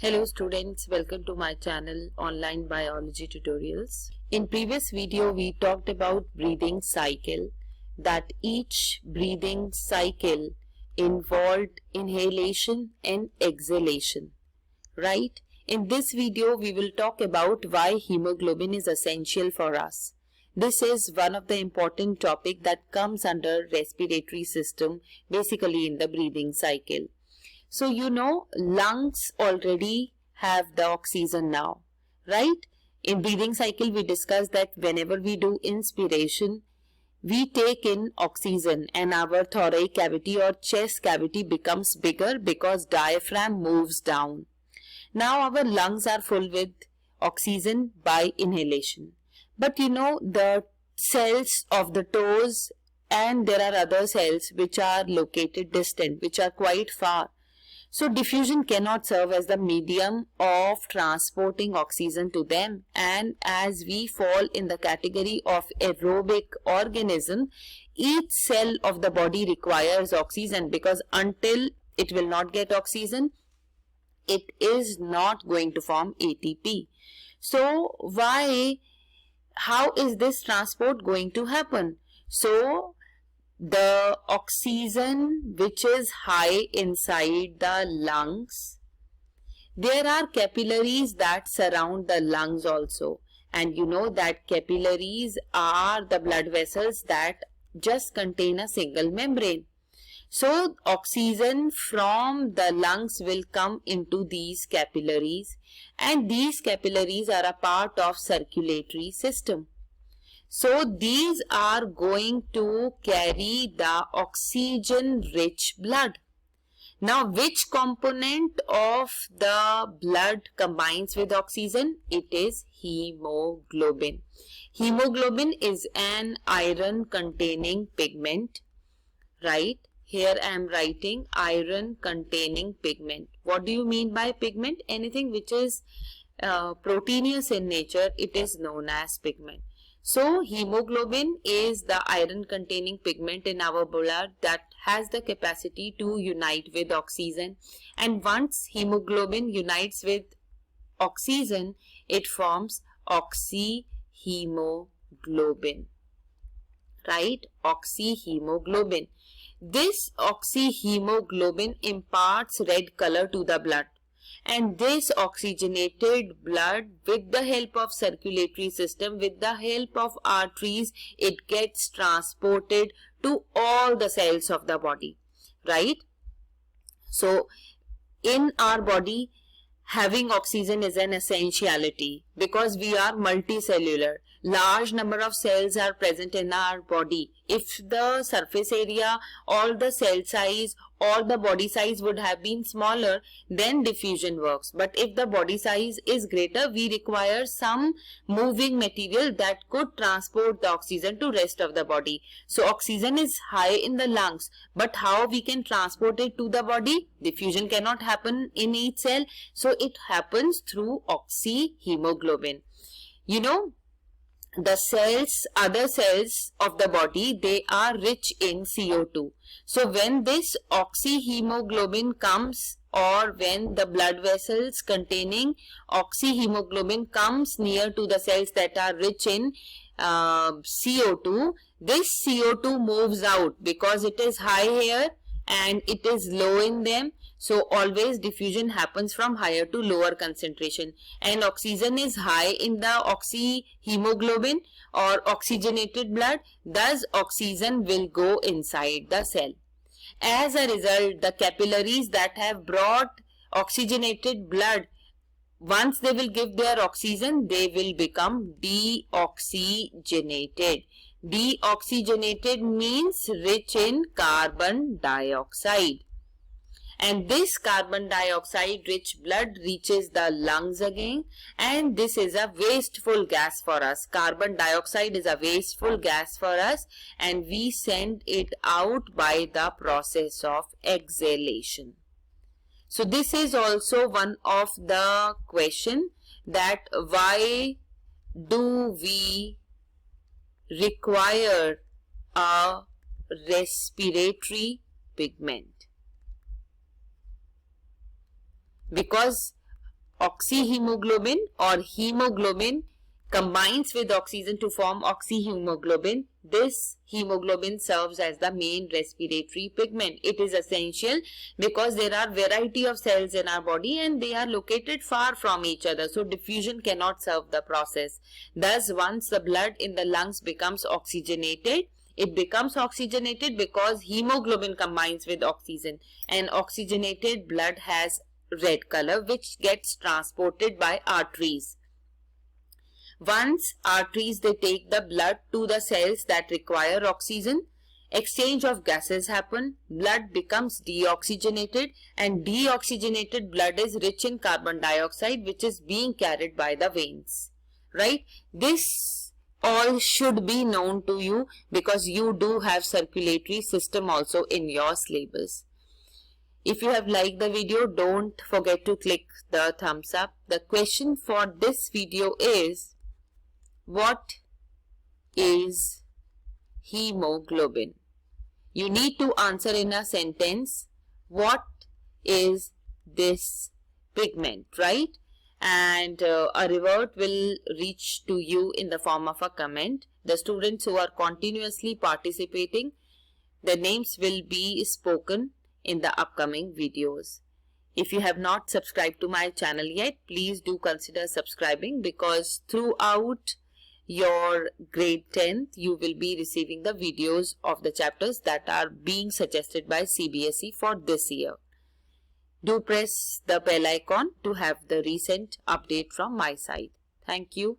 Hello students, welcome to my channel Online Biology Tutorials. In previous video we talked about breathing cycle, that each breathing cycle involved inhalation and exhalation, right? In this video we will talk about why hemoglobin is essential for us. This is one of the important topic that comes under respiratory system, basically in the breathing cycle. So lungs already have the oxygen now, right? In breathing cycle we discussed that whenever we do inspiration, we take in oxygen and our thoracic cavity or chest cavity becomes bigger because diaphragm moves down. Now our lungs are full with oxygen by inhalation. But the cells of the toes, and there are other cells which are located distant, which are quite far. So diffusion cannot serve as the medium of transporting oxygen to them, and as we fall in the category of aerobic organism, each cell of the body requires oxygen because until it will not get oxygen, it is not going to form ATP. So how is this transport going to happen? So the oxygen which is high inside the lungs, there are capillaries that surround the lungs also, and you know that capillaries are the blood vessels that just contain a single membrane. So oxygen from the lungs will come into these capillaries, and these capillaries are a part of circulatory system. So these are going to carry the oxygen-rich blood. Now, which component of the blood combines with oxygen? It is hemoglobin. Hemoglobin is an iron-containing pigment, right? Here I am writing iron-containing pigment. What do you mean by pigment? Anything which is proteinous in nature, it is known as pigment. So hemoglobin is the iron-containing pigment in our blood that has the capacity to unite with oxygen. And once hemoglobin unites with oxygen, it forms oxyhemoglobin, right? Oxyhemoglobin. This oxyhemoglobin imparts red color to the blood. And this oxygenated blood, with the help of circulatory system, with the help of arteries, it gets transported to all the cells of the body, right? So in our body, having oxygen is an essentiality because we are multicellular. Large number of cells are present in our body. If the surface area or the cell size or the body size would have been smaller, then diffusion works. But if the body size is greater, we require some moving material that could transport the oxygen to rest of the body. So oxygen is high in the lungs, but how we can transport it to the body? Diffusion cannot happen in each cell, so it happens through oxyhemoglobin. The cells, other cells of the body, they are rich in CO2. So when this oxyhemoglobin comes, or when the blood vessels containing oxyhemoglobin comes near to the cells that are rich in CO2, this CO2 moves out because it is high here and it is low in them. So always diffusion happens from higher to lower concentration, and oxygen is high in the oxyhemoglobin or oxygenated blood, thus oxygen will go inside the cell. As a result, the capillaries that have brought oxygenated blood, once they will give their oxygen, they will become deoxygenated. Deoxygenated means rich in carbon dioxide. And this carbon dioxide rich blood reaches the lungs again, and this is a wasteful gas for us. Carbon dioxide is a wasteful gas for us, and we send it out by the process of exhalation. So this is also one of the question, that why do we require a respiratory pigment? Because oxyhemoglobin or hemoglobin combines with oxygen to form oxyhemoglobin. This hemoglobin serves as the main respiratory pigment. It is essential because there are variety of cells in our body and they are located far from each other. So diffusion cannot serve the process. Thus, once the blood in the lungs becomes oxygenated, it becomes oxygenated because hemoglobin combines with oxygen, and oxygenated blood has red color which gets transported by arteries. Once arteries, they take the blood to the cells that require oxygen. Exchange of gases happen, blood becomes deoxygenated, and deoxygenated blood is rich in carbon dioxide which is being carried by the veins. Right? This all should be known to you because you do have circulatory system also in your syllabus. If you have liked the video, don't forget to click the thumbs up. The question for this video is, what is hemoglobin? You need to answer in a sentence, what is this pigment, right? And a reward will reach to you in the form of a comment. The students who are continuously participating, their names will be spoken in the upcoming videos. If you have not subscribed to my channel yet, please do consider subscribing, because throughout your grade 10th, you will be receiving the videos of the chapters that are being suggested by CBSE for this year. Do press the bell icon to have the recent update from my side. Thank you.